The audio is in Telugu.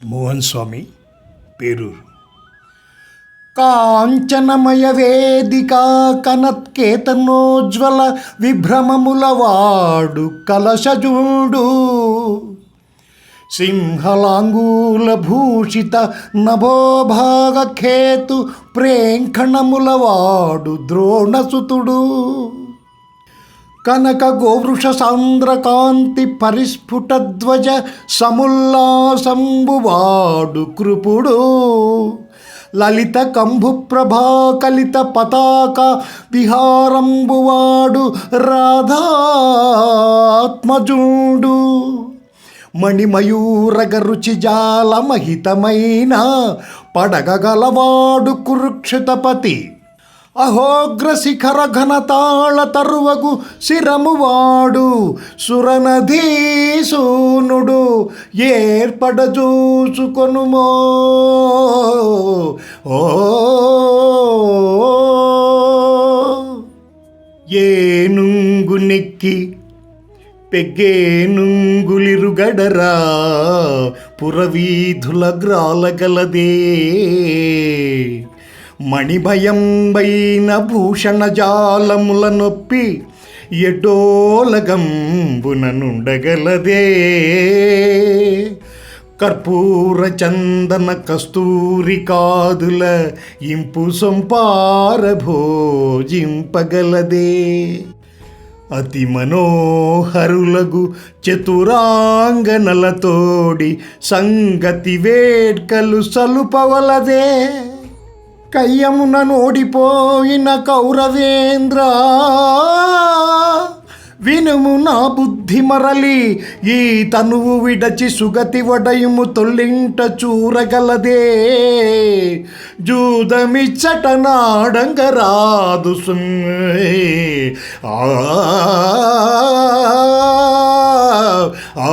మోహన్ స్వామి, పేరూరు. కాంచనమయ వేదికా కనత్కేతనోజ్వల విభ్రమములవాడు కలశజుడు సింహలాంగూల భూషిత నభోభాగఖేతు ప్రేంఖణములవాడు ద్రోణసుతుడు కనక గోవృష సాంద్రకాంతి పరిస్ఫుటధ్వజ సముల్లాసంబువాడు కృపుడు లలిత కంభు ప్రభాకలిత పతాక విహారంబువాడు రాధాత్మజుడు మణిమయూరగ రుచిజాల మహితమైన పడగగలవాడు కురుక్షితపతి అహోగ్ర శిఖర ఘనతాళ తరువగు శిరమువాడు సురనధీసూనుడు ఏర్పడ చూసుకొనుమో ఓ ఏనుంగు నెక్కి పెగ్గేనుంగులిరుగడరా పురవీధుల గ్రాలగలదే మణిభయంబైన భూషణ జాలముల నొప్పి ఎడోలగంబుననుండగలదే కర్పూర చందన కస్తూరి కాదుల ఇంపు సొంపార భోజింపగలదే అతి మనోహరులగు చతురాంగనలతోడి సంగతి వేడ్కలు సలుపవలదే కయ్యమున నోడిపోయిన కౌరవేంద్ర వినుము నా బుద్ధి మరలి ఈ తనువు విడచి సుగతి వడయుము తొల్లింట చూరగలదే జూదమిచ్చట నాడంగరాదు ఆ ఆ